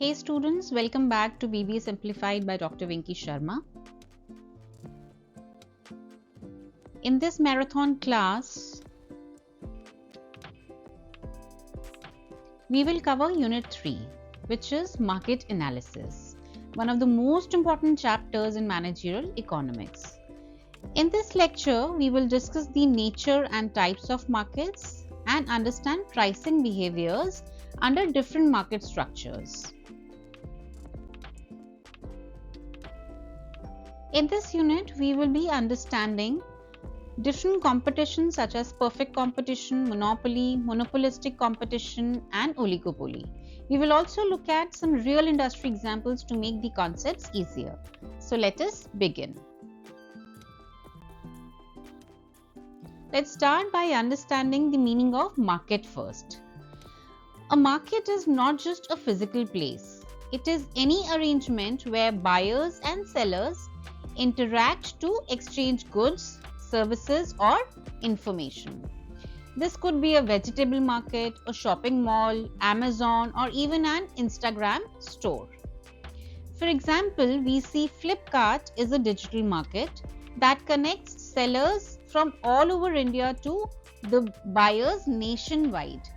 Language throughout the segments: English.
Hey students, welcome back to BBA Simplified by Dr. Vinky Sharma. In this marathon class, we will cover Unit 3, which is Market Analysis, one of the most important chapters in Managerial Economics. In this lecture, we will discuss the nature and types of markets and understand pricing behaviors under different market structures. In this unit, we will be understanding different competitions such as perfect competition, monopoly, monopolistic competition, and oligopoly. We will also look at some real industry examples to make the concepts easier. So let us begin. Let's start by understanding the meaning of market first. A market is not just a physical place. It is any arrangement where buyers and sellers interact to exchange goods, services, or information. This could be a vegetable market, a shopping mall, Amazon, or even an Instagram store. For example, we see Flipkart is a digital market that connects sellers from all over India to the buyers nationwide.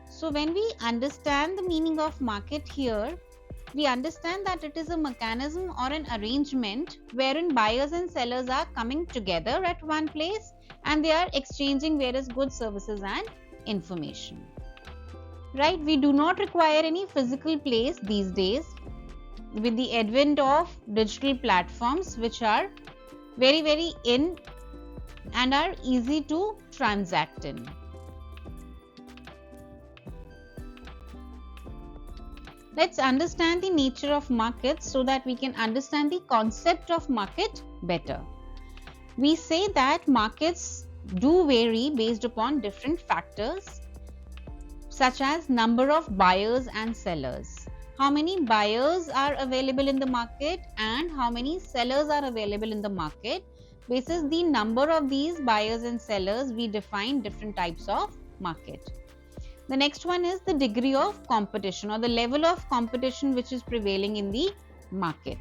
So when we understand the meaning of market here, we understand that it is a mechanism or an arrangement wherein buyers and sellers are coming together at one place and they are exchanging various goods, services, and information. Right? We do not require any physical place these days with the advent of digital platforms which are very in and are easy to transact in. Let's understand the nature of markets so that we can understand the concept of market better. We say that markets do vary based upon different factors such as number of buyers and sellers. How many buyers are available in the market and how many sellers are available in the market. Basis the number of these buyers and sellers, we define different types of market. The next one is the degree of competition or the level of competition which is prevailing in the market.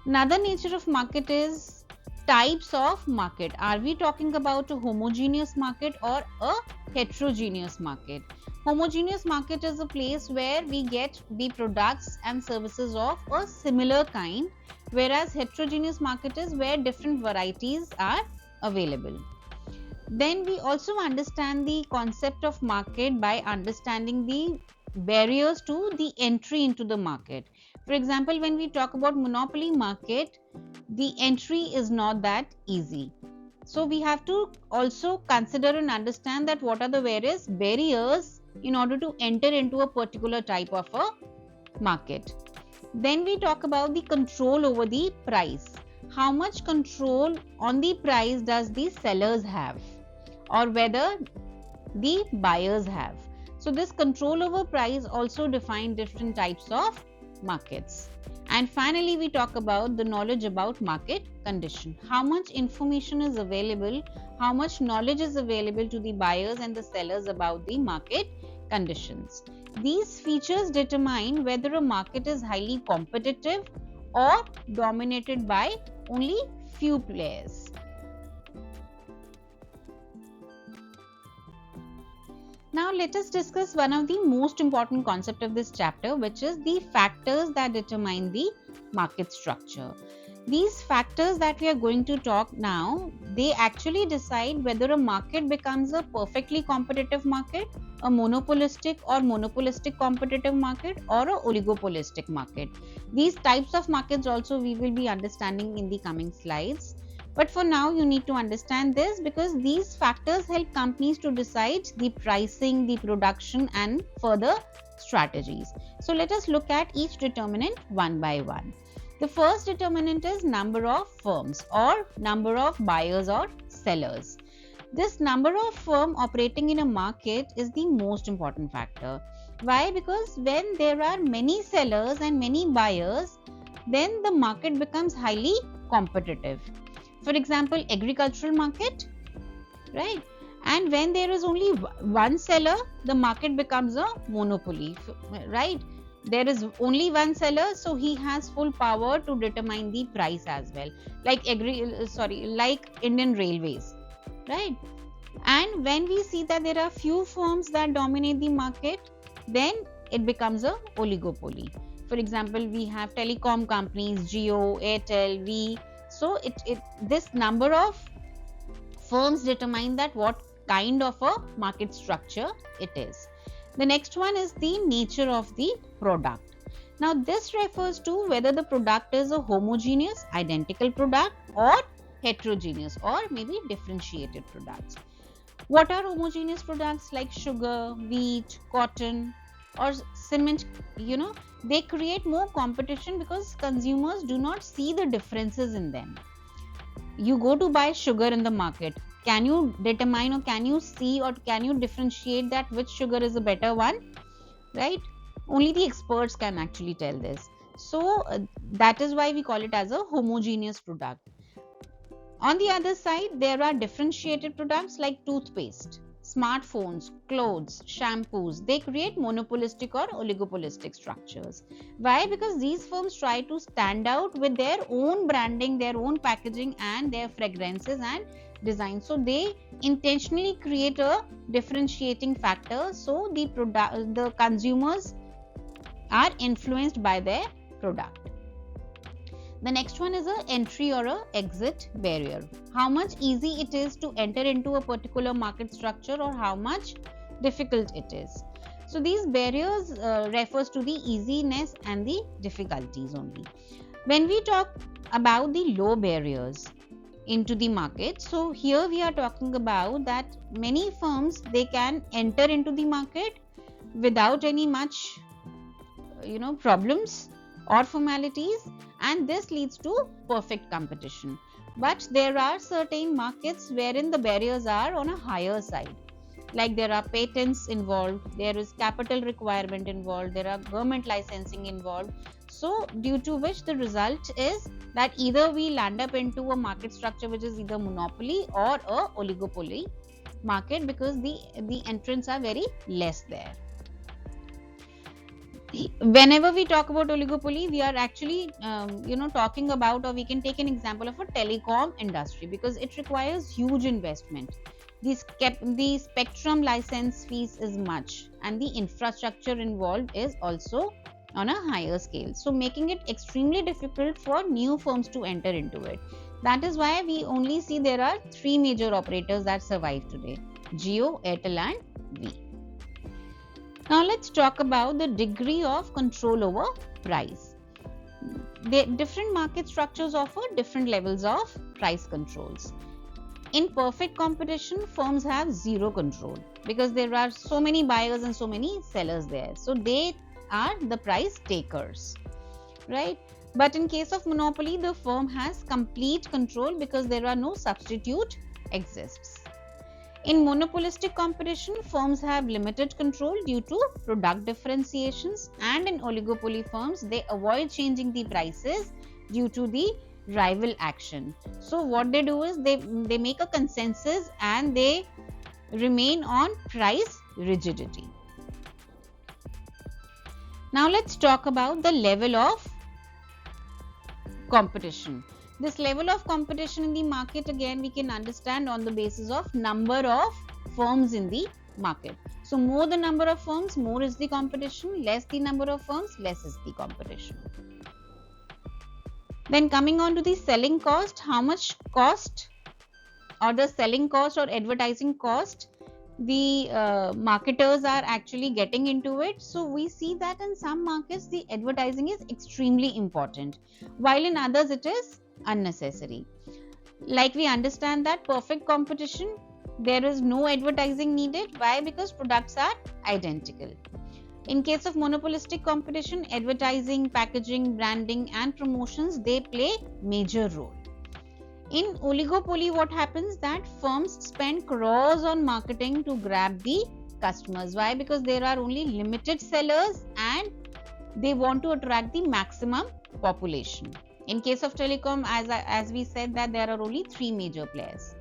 Another nature of market is types of market. Are we talking about a homogeneous market or a heterogeneous market? Homogeneous market is a place where we get the products and services of a similar kind, whereas heterogeneous market is where different varieties are available. Then we also understand the concept of market by understanding the barriers to the entry into the market. For example, when we talk about monopoly market, the entry is not that easy. So we have to also consider and understand that what are the various barriers in order to enter into a particular type of a market. Then we talk about the control over the price. How much control on the price does the sellers have or whether the buyers have. So this control over price also define different types of markets. And finally, we talk about the knowledge about market condition. How much information is available, how much knowledge is available to the buyers and the sellers about the market conditions. These features determine whether a market is highly competitive or dominated by only few players. Now let us discuss one of the most important concepts of this chapter, which is the factors that determine the market structure. These factors that we are going to talk now, they actually decide whether a market becomes a perfectly competitive market, a monopolistic or monopolistic competitive market, or a oligopolistic market. These types of markets also we will be understanding in the coming slides. But for now, you need to understand this because these factors help companies to decide the pricing, the production, and further strategies. So let us look at each determinant one by one. The first determinant is number of firms or number of buyers or sellers. This number of firms operating in a market is the most important factor. Why? Because when there are many sellers and many buyers, then the market becomes highly competitive. For example, agricultural market, right? And when there is only one seller, the market becomes a monopoly, right? there is only one seller, so he has full power to determine the price as well, like like Indian Railways, right? And when we see that there are few firms that dominate the market, then it becomes a oligopoly. For example, we have telecom companies, Jio, Airtel, V. So this number of firms determine that what kind of a market structure it is. The next one is the nature of the product. Now this refers to whether the product is a homogeneous, identical product, or heterogeneous, or maybe differentiated products. What are homogeneous products like sugar, wheat, cotton, or cement? They create more competition because consumers do not see the differences in them. You go to buy sugar in the market. Can you determine, or can you see, or can you differentiate that which sugar is a better one? Right? Only the experts can actually tell this. So that is why we call it as a homogeneous product. On the other side, there are differentiated products like toothpaste, smartphones, clothes, shampoos. They create monopolistic or oligopolistic structures. Why? Because these firms try to stand out with their own branding, their own packaging, and their fragrances and design. So they intentionally create a differentiating factor, so the consumers are influenced by their product. The next one is a entry or a exit barrier. How much easy it is to enter into a particular market structure, or how much difficult it is. So these barriers refers to the easiness and the difficulties only. When we talk about the low barriers into the market, so here we are talking about that many firms, they can enter into the market without any much problems or formalities, and this leads to perfect competition. But there are certain markets wherein the barriers are on a higher side, like there are patents involved, there is capital requirement involved, there are government licensing involved. So due to which the result is that either we land up into a market structure which is either monopoly or a oligopoly market, because the entrants are very less there. Whenever we talk about oligopoly, we are actually talking about, or we can take an example of a telecom industry, because it requires huge investment. The spectrum license fees is much, and the infrastructure involved is also on a higher scale, so making it extremely difficult for new firms to enter into it. That is why we only see there are three major operators that survive today: Jio, Airtel, and V. Now let's talk about the degree of control over price. The different market structures offer different levels of price controls. In perfect competition, firms have zero control because there are so many buyers and so many sellers there. So they are the price takers, right? But in case of monopoly, the firm has complete control because there are no substitute exists. In monopolistic competition, firms have limited control due to product differentiations, and in oligopoly firms, they avoid changing the prices due to the rival action. So what they do is they make a consensus and they remain on price rigidity. Now let's talk about the level of competition. This level of competition in the market, again, we can understand on the basis of number of firms in the market. So more the number of firms, more is the competition; less the number of firms, less is the competition. Then coming on to the selling cost, how much cost, or the selling cost or advertising cost the marketers are actually getting into it. So we see that in some markets the advertising is extremely important, while in others it is unnecessary. Like we understand that perfect competition, there is no advertising needed. Why? Because products are identical. In case of monopolistic competition, advertising, packaging, branding and promotions, they play major role. In oligopoly, what happens that firms spend crores on marketing to grab the customers. Why? Because there are only limited sellers and they want to attract the maximum population. In case of telecom, as we said, that there are only three major players.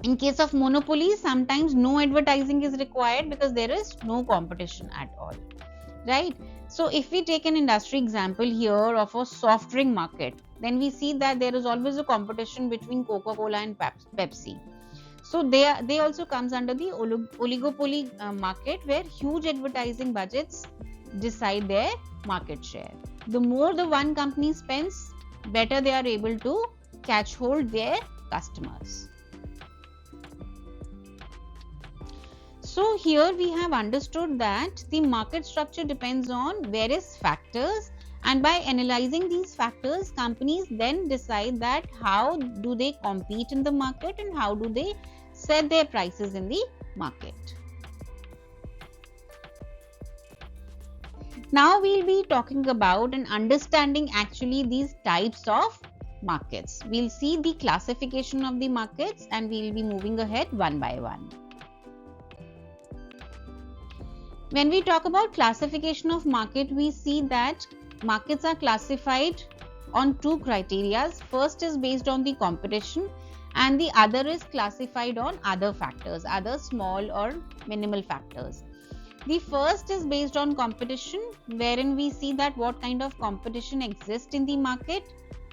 In case of monopoly, sometimes no advertising is required because there is no competition at all, right? So if we take an industry example here of a soft drink market, then we see that there is always a competition between Coca-Cola and Pepsi. So they also comes under the oligopoly market, where huge advertising budgets decide their market share. The more the one company spends, better they are able to catch hold their customers. So here we have understood that the market structure depends on various factors, and by analyzing these factors, companies then decide that how do they compete in the market and how do they set their prices in the market. Now we'll be talking about and understanding actually these types of markets. We'll see the classification of the markets and we'll be moving ahead one by one. When we talk about classification of market, we see that markets are classified on two criteria. First is based on the competition and the other is classified on other factors, other small or minimal factors. The first is based on competition, wherein we see that what kind of competition exists in the market.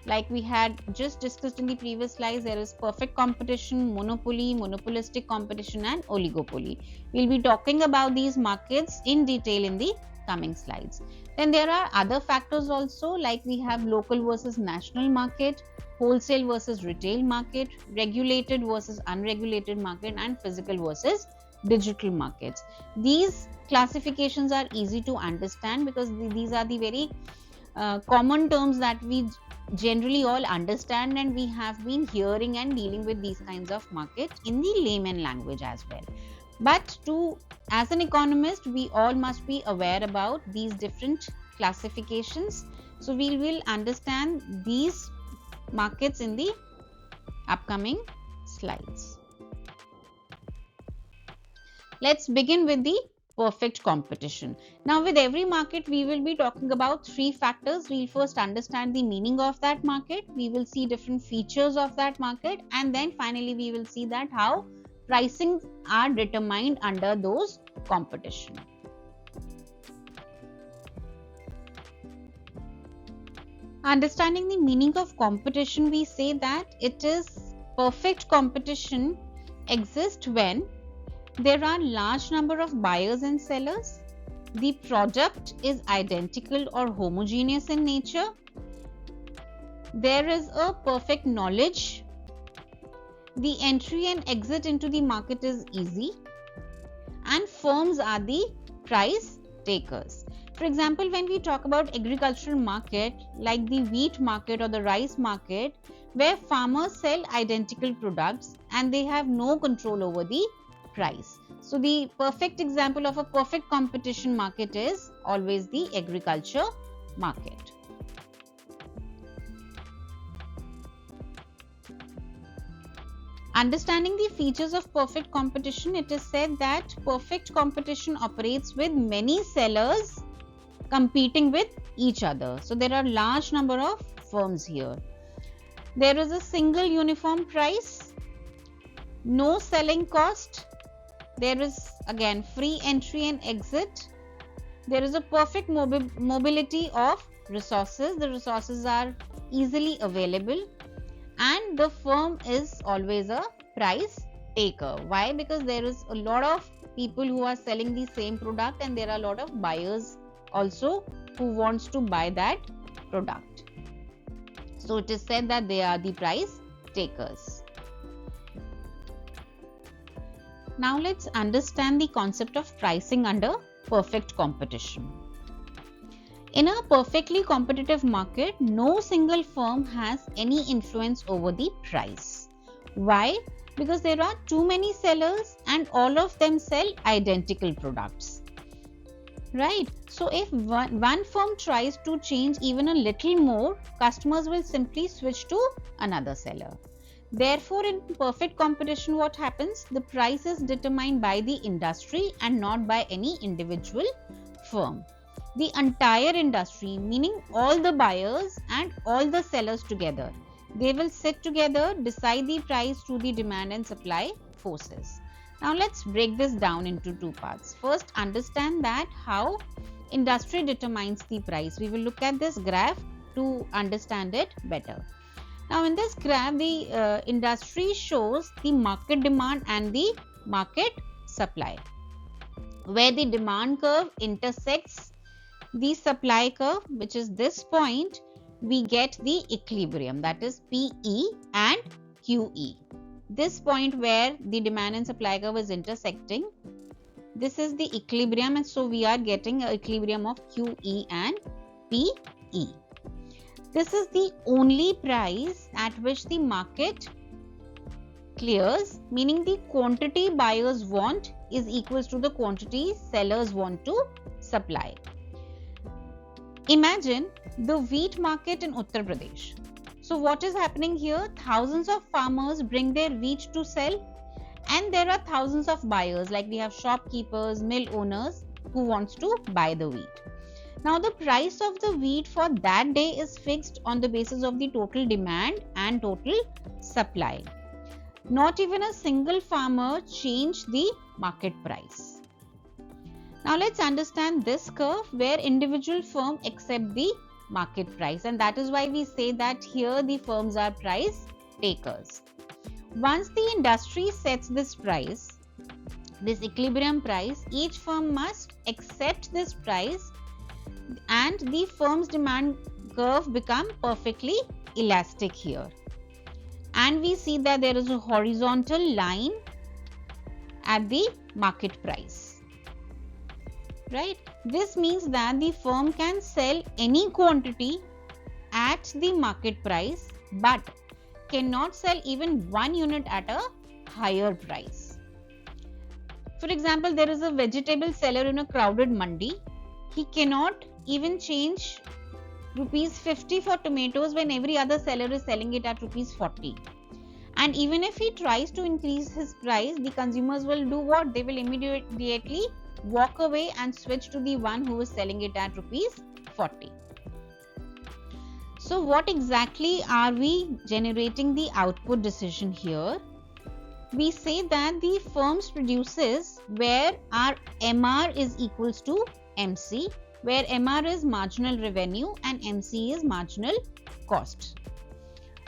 Like we had just discussed in the previous slides, there is perfect competition, monopoly, monopolistic competition and oligopoly. We'll be talking about these markets in detail in the coming slides. Then there are other factors also, like we have local versus national market, wholesale versus retail market, regulated versus unregulated market and physical versus digital markets. These classifications are easy to understand because these are the very common terms that we generally all understand, and we have been hearing and dealing with these kinds of market in the layman language as well. But as an economist, we all must be aware about these different classifications. So we will understand these markets in the upcoming slides. Let's begin with the perfect competition. Now with every market we will be talking about three factors. We'll first understand the meaning of that market, we will see different features of that market, and then finally we will see that how pricing are determined under those competition. Understanding the meaning of competition, we say that it is perfect competition exists when there are large number of buyers and sellers, the product is identical or homogeneous in nature, there is a perfect knowledge, the entry and exit into the market is easy, and firms are the price takers. For example, when we talk about agricultural market like the wheat market or the rice market, where farmers sell identical products and they have no control over the price. So the perfect example of a perfect competition market is always the agriculture market. Understanding the features of perfect competition, it is said that perfect competition operates with many sellers competing with each other. So there are large number of firms here. There is a single uniform price, no selling cost, there is again free entry and exit, there is a perfect mobility of resources, the resources are easily available, and the firm is always a price taker. Why? Because there is a lot of people who are selling the same product and there are a lot of buyers also who wants to buy that product. So it is said that they are the price takers. Now let's understand the concept of pricing under perfect competition. In a perfectly competitive market, no single firm has any influence over the price. Why? Because there are too many sellers and all of them sell identical products. Right? So if one firm tries to change even a little more, customers will simply switch to another seller. Therefore, in perfect competition, what happens? The price is determined by the industry and not by any individual firm. The entire industry, meaning all the buyers and all the sellers together, they will sit together, decide the price through the demand and supply forces. Now let's break this down into two parts. First, understand that how industry determines the price. We will look at this graph to understand it better. Now in this graph, the industry shows the market demand and the market supply, where the demand curve intersects the supply curve, which is this point. We get the equilibrium, that is PE and QE. This point where the demand and supply curve is intersecting, this is the equilibrium, and so we are getting an equilibrium of QE and PE. This is the only price at which the market clears, meaning the quantity buyers want is equals to the quantity sellers want to supply. Imagine the wheat market in Uttar Pradesh. So what is happening here? Thousands of farmers bring their wheat to sell, and there are thousands of buyers, like we have shopkeepers, mill owners who wants to buy the wheat. Now the price of the wheat for that day is fixed on the basis of the total demand and total supply. Not even a single farmer changed the market price. Now let's understand this curve where individual firm accept the market price, and that is why we say that here the firms are price takers. Once the industry sets this price, this equilibrium price, each firm must accept this price, and the firm's demand curve become perfectly elastic here. And we see that there is a horizontal line at the market price. Right? This means that the firm can sell any quantity at the market price, but cannot sell even one unit at a higher price. For example, there is a vegetable seller in a crowded mandi. He cannot even change rupees 50 for tomatoes when every other seller is selling it at rupees 40. And even if he tries to increase his price, the consumers will do what? They will immediately walk away and switch to the one who is selling it at rupees 40. So what exactly are we generating the output decision here? We say that the firms produces where our MR is equals to MC, where MR is marginal revenue and MC is marginal cost.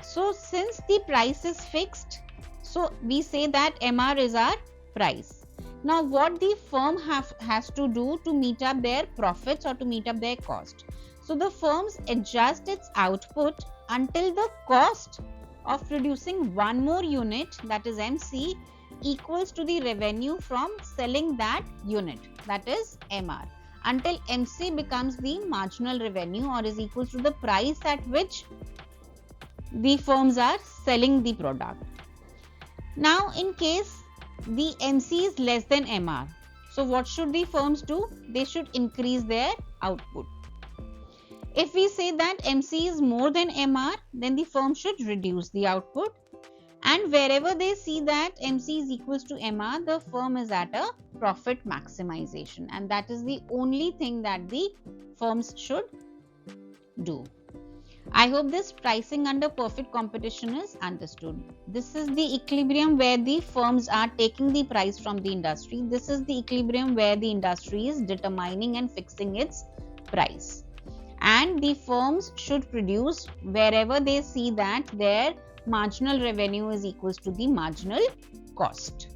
So since the price is fixed, so we say that MR is our price. Now what the firm has to do to meet up their profits or to meet up their cost? So the firms adjust its output until the cost of producing one more unit, that is MC, equals to the revenue from selling that unit, that is MR, until MC becomes the marginal revenue or is equals to the price at which the firms are selling the product. Now in case the MC is less than MR, so what should the firms do? They should increase their output. If we say that MC is more than MR, then the firm should reduce the output, and wherever they see that MC is equals to MR, the firm is at a profit maximization, and that is the only thing that the firms should do. I hope this pricing under perfect competition is understood. This is the equilibrium where the firms are taking the price from the industry. This is the equilibrium where the industry is determining and fixing its price. And the firms should produce wherever they see that their marginal revenue is equals to the marginal cost.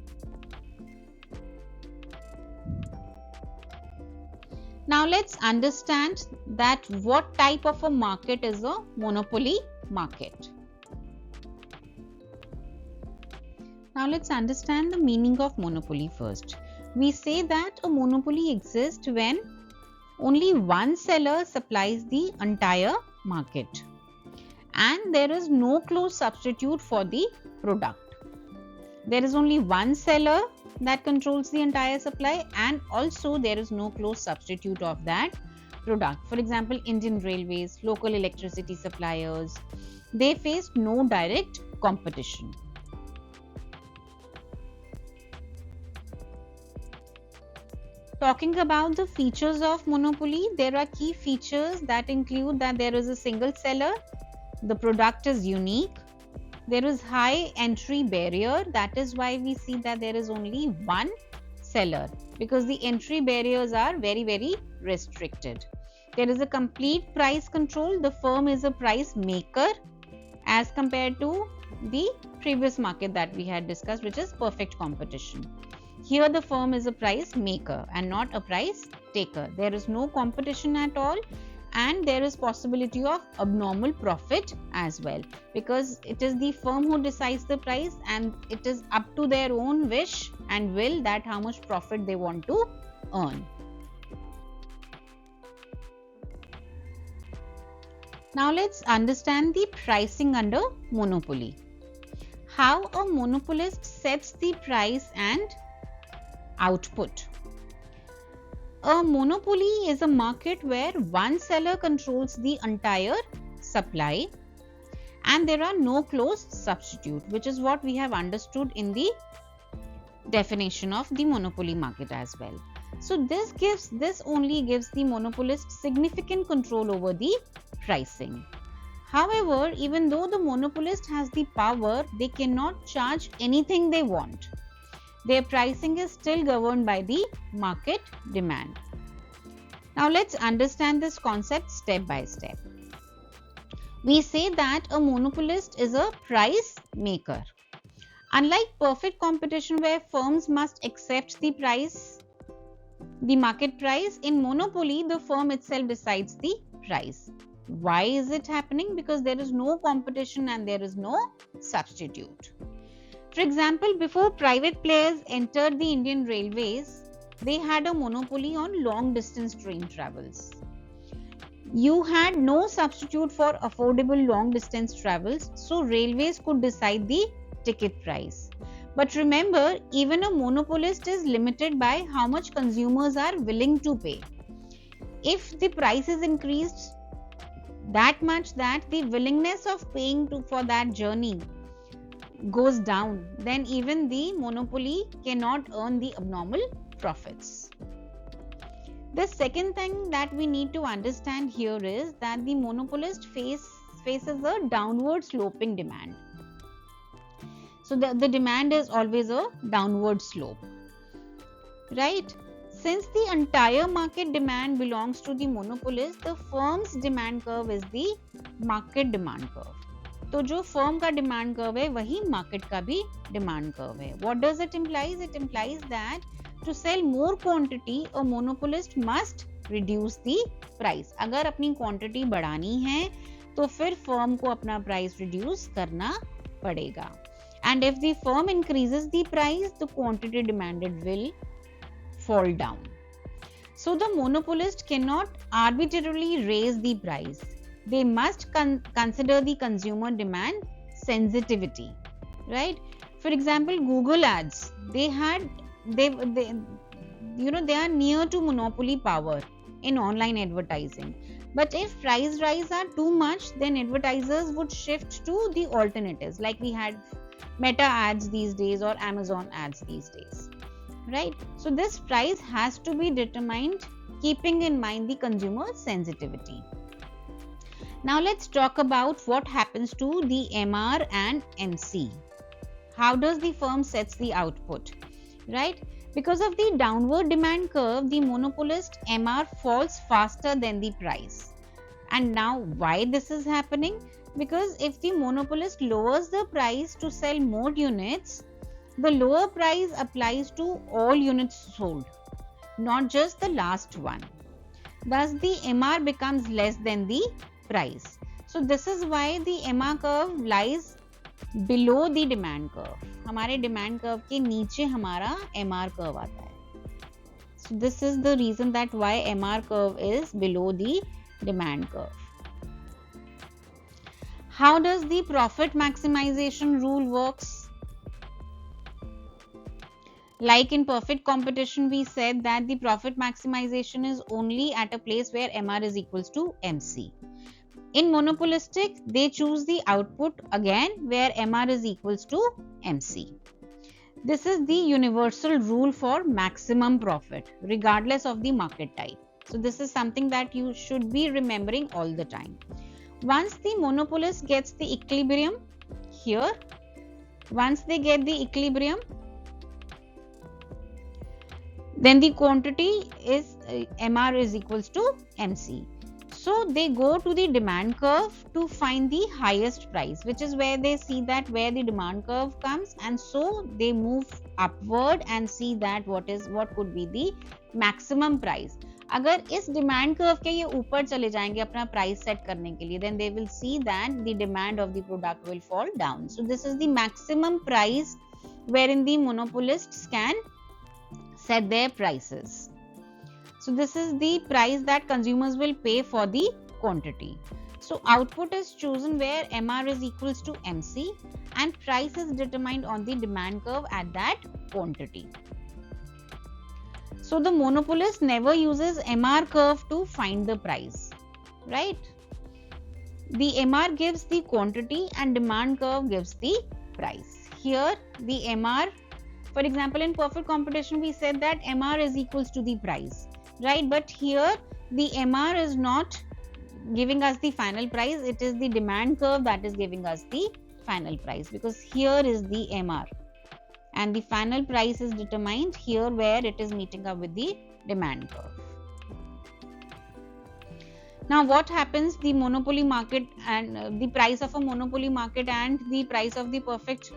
Now let's understand that what type of a market is a monopoly market. Now let's understand the meaning of monopoly first. We say that a monopoly exists when only one seller supplies the entire market and there is no close substitute for the product. There is only one seller that controls the entire supply, and also there is no close substitute of that product. For example, Indian Railways, local electricity suppliers, they face no direct competition. Talking about the features of monopoly, there are key features that include that there is a single seller, the product is unique, there is high entry barrier, that is why we see that there is only one seller, because the entry barriers are very, very restricted. There is a complete price control. The firm is a price maker as compared to the previous market that we had discussed, which is perfect competition. Here the firm is a price maker and not a price taker. There is no competition at all, and there is possibility of abnormal profit as well, because it is the firm who decides the price, and it is up to their own wish and will that how much profit they want to earn. Now let's understand the pricing under monopoly. How a monopolist sets the price and output. A monopoly is a market where one seller controls the entire supply and there are no close substitute, which is what we have understood in the definition of the monopoly market as well. So this only gives the monopolist significant control over the pricing. However, even though the monopolist has the power, they cannot charge anything they want. Their pricing is still governed by the market demand. Now let's understand this concept step by step. We say that a monopolist is a price maker. Unlike perfect competition where firms must accept the price, the market price, in monopoly the firm itself decides the price. Why is it happening? Because there is no competition and there is no substitute. For example, before private players entered the Indian railways, they had a monopoly on long distance train travels. You had no substitute for affordable long distance travels, so railways could decide the ticket price. But remember, even a monopolist is limited by how much consumers are willing to pay. If the price is increased that much that the willingness of paying for that journey goes down, then even the monopoly cannot earn the abnormal profits. The second thing that we need to understand here is that the monopolist faces a downward sloping demand. So the demand is always a downward slope, right? Since the entire market demand belongs to the monopolist, the firm's demand curve is the market demand curve. तो जो firm का demand curve है वही market का भी demand curve है. What does it implies? It implies that to sell more quantity, a monopolist must reduce the price. अगर अपनी quantity बढ़ानी है तो फिर firm को अपना price reduce करना पड़ेगा. And if the firm increases the price, the quantity demanded will fall down. So the monopolist cannot arbitrarily raise the price. They must consider the consumer demand sensitivity, right? For example, Google ads, they are near to monopoly power in online advertising. But if price rise are too much, then advertisers would shift to the alternatives, like we had Meta ads these days or Amazon ads these days, right? So this price has to be determined keeping in mind the consumer sensitivity. Now let's talk about what happens to the MR and MC. How does the firm sets the output, right? Because of the downward demand curve, the monopolist MR falls faster than the price. And now why this is happening? Because if the monopolist lowers the price to sell more units, the lower price applies to all units sold, not just the last one. Thus the MR becomes less than the price. So this is why the MR curve lies below the demand curve. हमारे demand curve के नीचे हमारा MR curve आता है. So this is the reason that why MR curve is below the demand curve. How does the profit maximization rule works? Like in perfect competition, we said that the profit maximization is only at a place where MR is equals to MC. In monopolistic, they choose the output again where MR is equals to MC. This is the universal rule for maximum profit regardless of the market type. So this is something that you should be remembering all the time. Once the monopolist gets the equilibrium here, once they get the equilibrium, then the quantity is MR is equals to MC. So they go to the demand curve to find the highest price, which is where they see that where the demand curve comes, and so they move upward and see that what could be the maximum price. अगर इस demand curve के ये ऊपर चले जाएंगे अपना price set करने के लिए, then they will see that the demand of the product will fall down. So this is the maximum price wherein the monopolists can set their prices. So this is the price that consumers will pay for the quantity. So output is chosen where MR is equals to MC and price is determined on the demand curve at that quantity. So the monopolist never uses MR curve to find the price, right? The MR gives the quantity and demand curve gives the price. Here the MR, for example, in perfect competition we said that MR is equals to the price, right? But here the MR is not giving us the final price, it is the demand curve that is giving us the final price, because here is the MR and the final price is determined here where it is meeting up with the demand curve. Now what happens, the monopoly market and the price of a monopoly market and the price of the perfect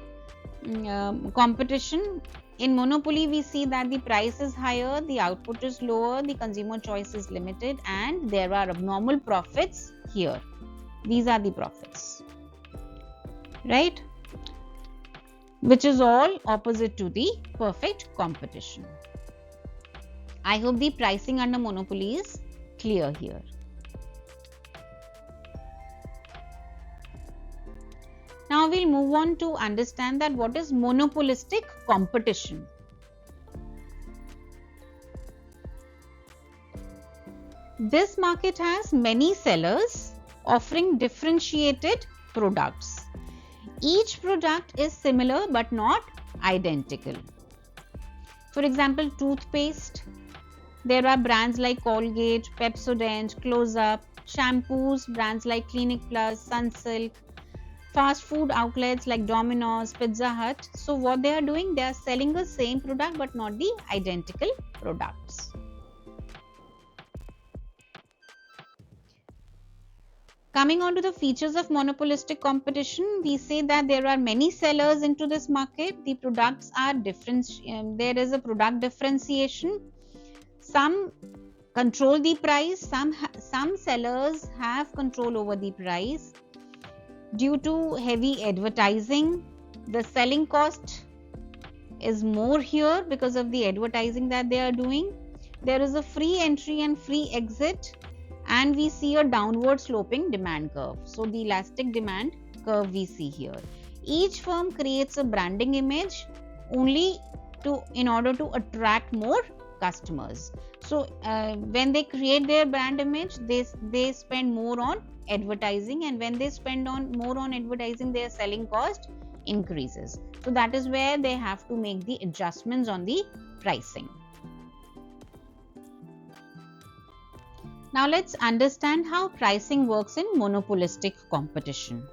competition. In monopoly we see that the price is higher, the output is lower, the consumer choice is limited and there are abnormal profits here. These are the profits, right? Which is all opposite to the perfect competition. I hope the pricing under monopoly is clear here. Now we'll move on to understand that what is monopolistic competition. This market has many sellers offering differentiated products. Each product is similar but not identical. For example, toothpaste. There are brands like Colgate, Pepsodent, Close-Up, shampoos, brands like Clinic Plus, Sunsilk, fast food outlets like Domino's, Pizza Hut. So what they are doing, they are selling the same product but not the identical products. Coming on to the features of monopolistic competition, we say that there are many sellers into this market. The products are different. There is a product differentiation. Some control the price. Some sellers have control over the price. Due to heavy advertising, the selling cost is more here because of the advertising that they are doing. There is a free entry and free exit, and we see a downward sloping demand curve. So the elastic demand curve we see here. Each firm creates a branding image only in order to attract more customers. So when they create their brand image, they spend more on advertising, and when they spend more on advertising, their selling cost increases. So that is where they have to make the adjustments on the pricing. Now let's understand how pricing works in monopolistic competition.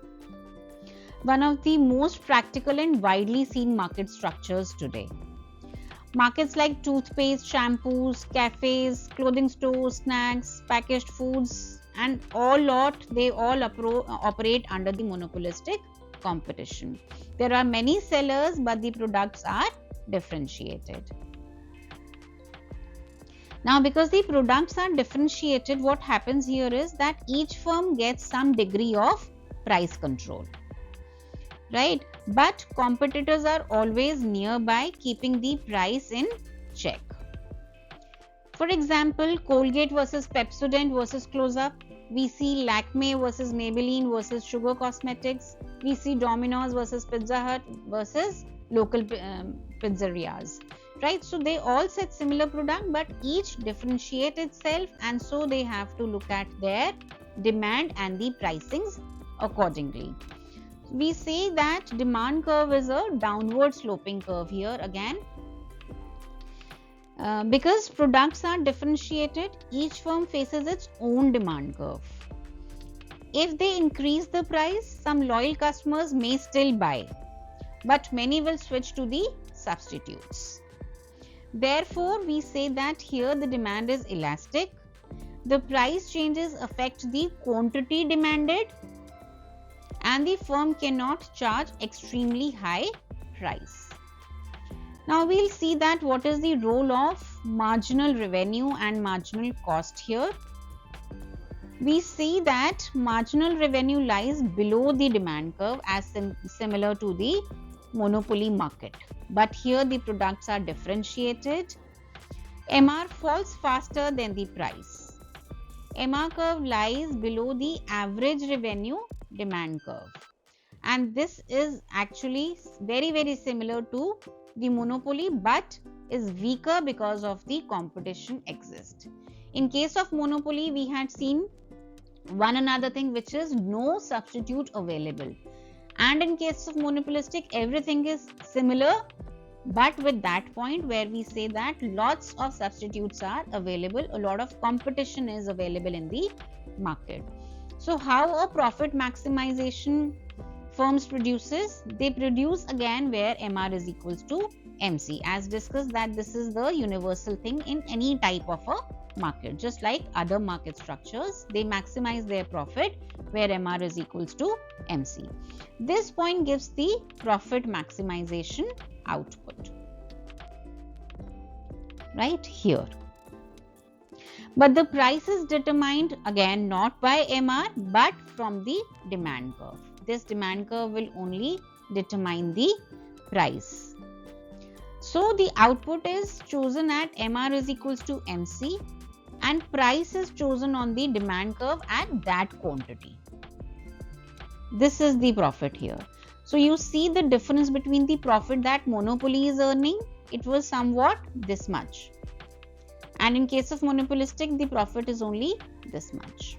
One of the most practical and widely seen market structures today. Markets like toothpaste, shampoos, cafes, clothing stores, snacks, packaged foods, and they all operate under the monopolistic competition. There are many sellers, but the products are differentiated. Now, because the products are differentiated, what happens here is that each firm gets some degree of price control, right? But competitors are always nearby, keeping the price in check. For example, Colgate versus Pepsodent versus Close-Up. We see Lakme versus Maybelline versus Sugar Cosmetics. We see Domino's versus Pizza Hut versus local pizzerias. Right, so they all set similar product, but each differentiate itself, and so they have to look at their demand and the pricings accordingly. We say that demand curve is a downward sloping curve here again. Because products are differentiated, each firm faces its own demand curve. If they increase the price, some loyal customers may still buy, but many will switch to the substitutes. Therefore, we say that here the demand is elastic. The price changes affect the quantity demanded, and the firm cannot charge extremely high price. Now we'll see that what is the role of marginal revenue and marginal cost here. We see that marginal revenue lies below the demand curve as similar to the monopoly market. But here the products are differentiated. MR falls faster than the price. MR curve lies below the average revenue demand curve. And this is actually very similar to the monopoly but is weaker because of the competition exists. In case of monopoly, we had seen one another thing, which is no substitute available. And in case of monopolistic, everything is similar, but with that point where we say that lots of substitutes are available, a lot of competition is available in the market. So how a profit maximization firms produces? They produce again where MR is equals to MC. As discussed, that this is the universal thing in any type of a market. Just like other market structures, they maximize their profit where MR is equals to MC. This point gives the profit maximization output right here. But the price is determined again not by MR but from the demand curve. This demand curve will only determine the price. So the output is chosen at MR is equals to MC and price is chosen on the demand curve at that quantity. This is the profit here. So you see the difference between the profit that monopoly is earning. It was somewhat this much. And in case of monopolistic, the profit is only this much.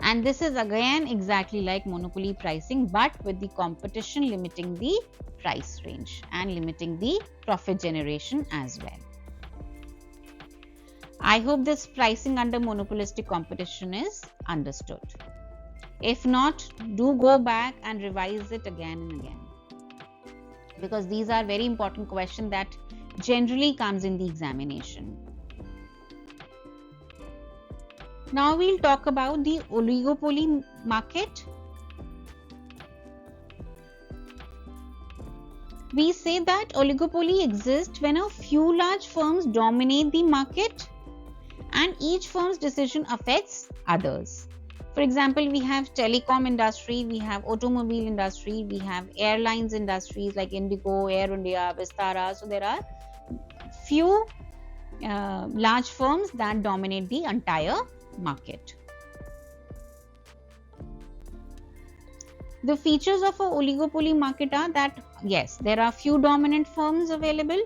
And this is again exactly like monopoly pricing, but with the competition limiting the price range and limiting the profit generation as well. I hope this pricing under monopolistic competition is understood. If not, do go back and revise it again and again, because these are very important questions that generally comes in the examination. Now we'll talk about the oligopoly market. We say that oligopoly exists when a few large firms dominate the market and each firm's decision affects others. For example, we have telecom industry, we have automobile industry, we have airlines industries like Indigo, Air India, Vistara. So there are few large firms that dominate the entire market. The features of a oligopoly market are that yes, there are few dominant firms available.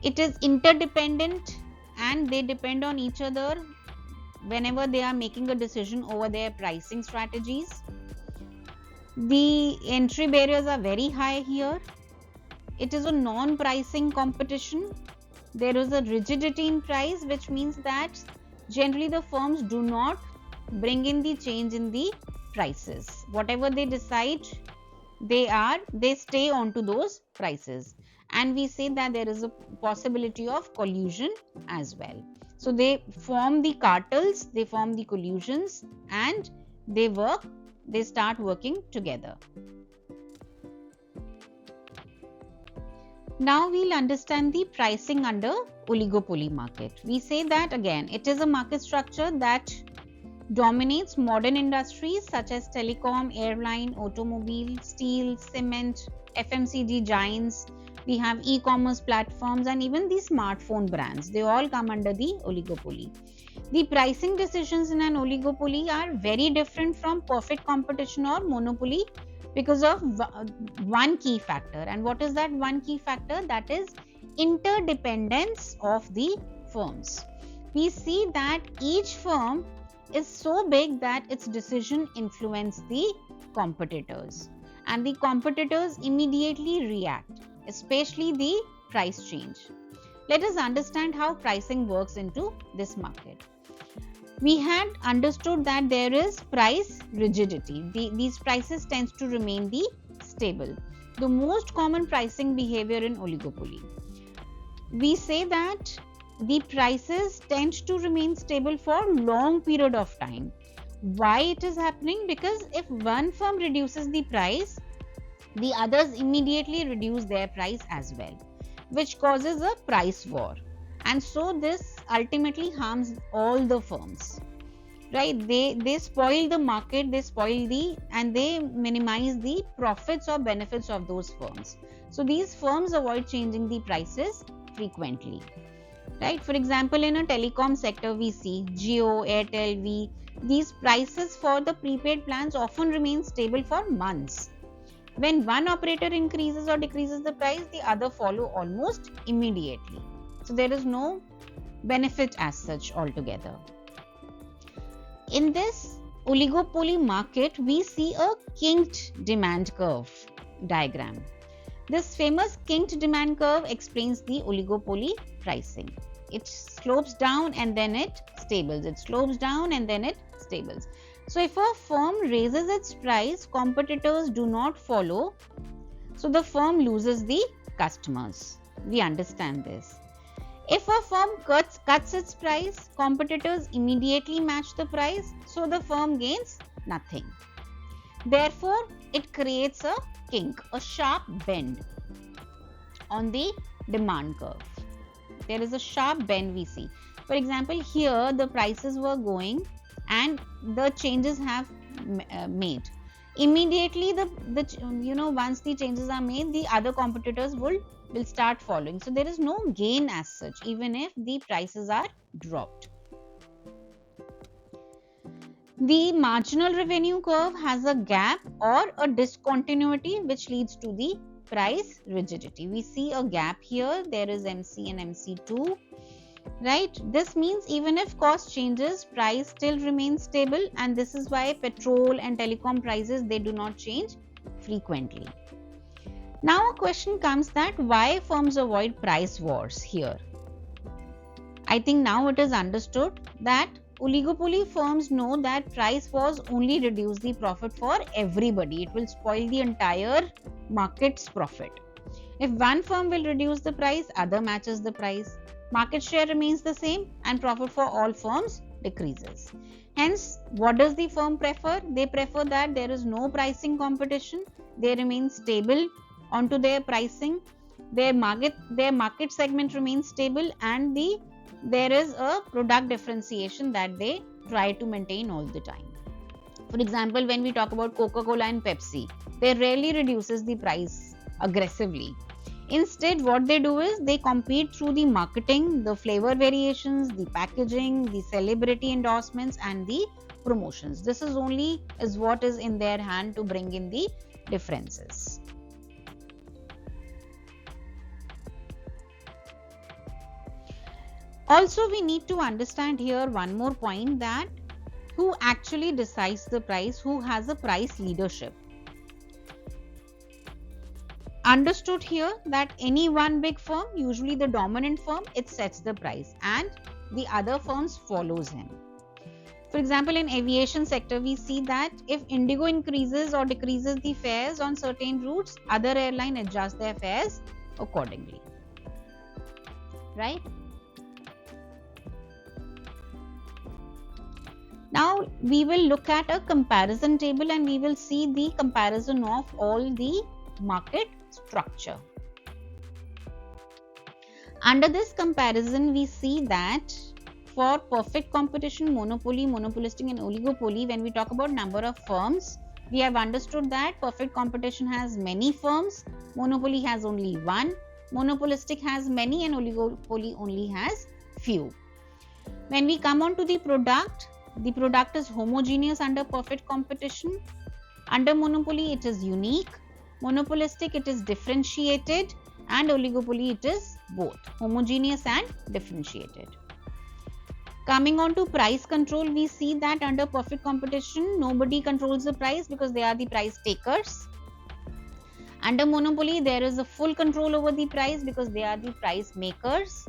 It is interdependent and they depend on each other whenever they are making a decision over their pricing strategies. The entry barriers are very high here. It is a non-pricing competition. There is a rigidity in price, which means that generally the firms do not bring in the change in the prices. Whatever they decide, they stay on to those prices. And we say that there is a possibility of collusion as well. So they form the cartels, they form the collusions, and they start working together. Now we'll understand the pricing under oligopoly market. We say that again, it is a market structure that dominates modern industries such as telecom, airline, automobile, steel, cement, FMCG giants. We have e-commerce platforms and even the smartphone brands. They all come under the oligopoly. The pricing decisions in an oligopoly are very different from perfect competition or monopoly because of one key factor. And what is that one key factor? That is interdependence of the firms. We see that each firm is so big that its decision influence the competitors, and the competitors immediately react, especially the price change. Let us understand how pricing works into this market. We had understood that there is price rigidity. These prices tend to remain stable. The most common pricing behavior in oligopoly. we say that the prices tend to remain stable for long period of time. Why it is happening? Because if one firm reduces the price, the others immediately reduce their price as well, which causes a price war. And so this ultimately harms all the firms, right? They spoil the market, and they minimize the profits or benefits of those firms. So these firms avoid changing the prices frequently, right? For example, in a telecom sector, we see Jio, Airtel, these prices for the prepaid plans often remain stable for months. When one operator increases or decreases the price, the other follow almost immediately. So there is no benefit as such altogether. In this oligopoly market, we see a kinked demand curve diagram. This famous kinked demand curve explains the oligopoly pricing. It slopes down and then it stables. It slopes down and then it stables. So if a firm raises its price, competitors do not follow. So the firm loses the customers. We understand this. If a firm cuts its price, competitors immediately match the price. So the firm gains nothing. Therefore, it creates a kink, a sharp bend on the demand curve. There is a sharp bend we see. For example, here the prices were going and the changes have made. Immediately, once the changes are made, the other competitors will start following. So there is no gain as such, even if the prices are dropped. The marginal revenue curve has a gap or a discontinuity which leads to the price rigidity. We see a gap here. There is MC and MC2. Right? This means even if cost changes, price still remains stable, and this is why petrol and telecom prices, they do not change frequently. Now a question comes that why firms avoid price wars here? I think now it is understood that oligopoly firms know that price wars only reduce the profit for everybody. It will spoil the entire market's profit. If one firm will reduce the price, other matches the price. Market share remains the same and profit for all firms decreases. Hence, what does the firm prefer? They prefer that there is no pricing competition. They remain stable onto their pricing. Their market segment remains stable, and there is a product differentiation that they try to maintain all the time. For example, when we talk about Coca-Cola and Pepsi, they rarely reduces the price aggressively. Instead, what they do is they compete through the marketing, the flavor variations, the packaging, the celebrity endorsements, and the promotions. This is what is in their hand to bring in the differences. Also, we need to understand here one more point, that who actually decides the price, who has a price leadership. Understood here that any one big firm, usually the dominant firm, it sets the price and the other firms follows him. For example, in aviation sector, we see that if Indigo increases or decreases the fares on certain routes, other airline adjust their fares accordingly. Right? Now we will look at a comparison table and we will see the comparison of all the market structure. Under this comparison, we see that for perfect competition, monopoly, monopolistic and oligopoly, when we talk about number of firms, we have understood that perfect competition has many firms, monopoly has only one, monopolistic has many, and oligopoly only has few. When we come on to the product is homogeneous under perfect competition. Under monopoly, it is unique. Monopolistic, it is differentiated, and oligopoly, it is both homogeneous and differentiated. Coming on to price control, we see that under perfect competition, nobody controls the price because they are the price takers. Under monopoly, there is a full control over the price because they are the price makers.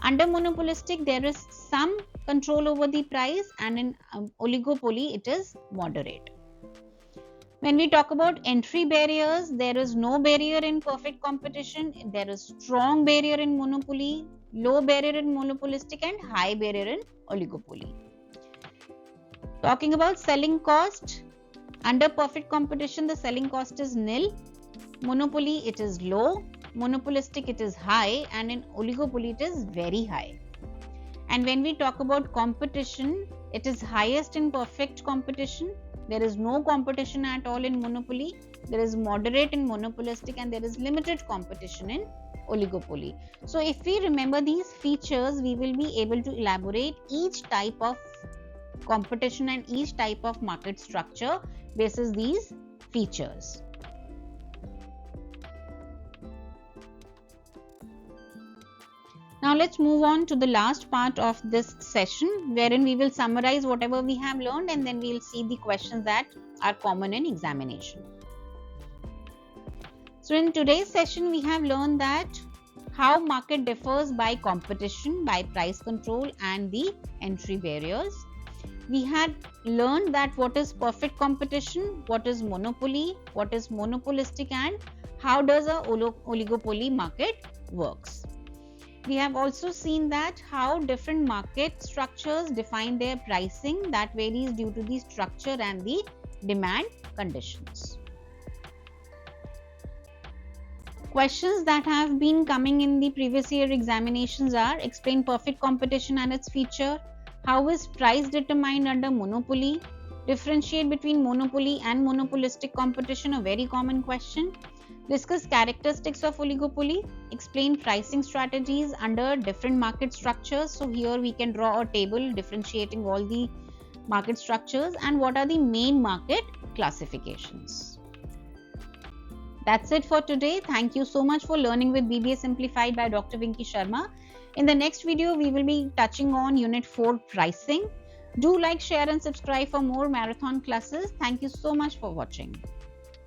Under monopolistic, there is some control over the price, and in oligopoly, it is moderate. When we talk about entry barriers, there is no barrier in perfect competition. There is strong barrier in monopoly, low barrier in monopolistic, and high barrier in oligopoly. Talking about selling cost, under perfect competition, the selling cost is nil. Monopoly, it is low. Monopolistic, it is high. And in oligopoly, it is very high. And when we talk about competition, it is highest in perfect competition. There is no competition at all in monopoly. There is moderate in monopolistic, and there is limited competition in oligopoly. So if we remember these features, we will be able to elaborate each type of competition and each type of market structure basis these features. Now let's move on to the last part of this session, wherein we will summarize whatever we have learned, and then we will see the questions that are common in examination. So in today's session, we have learned that how market differs by competition, by price control, and the entry barriers. We had learned that what is perfect competition, what is monopoly, what is monopolistic, and how does a oligopoly market works. We have also seen that how different market structures define their pricing, that varies due to the structure and the demand conditions. Questions that have been coming in the previous year examinations are: explain perfect competition and its feature, how is price determined under monopoly, differentiate between monopoly and monopolistic competition, a very common question, discuss characteristics of oligopoly, explain pricing strategies under different market structures. So here we can draw a table differentiating all the market structures, and what are the main market classifications. That's it for today. Thank you so much for learning with BBA Simplified by Dr. Vinky Sharma. In the next video, we will be touching on Unit 4 pricing. Do like, share and subscribe for more marathon classes. Thank you so much for watching.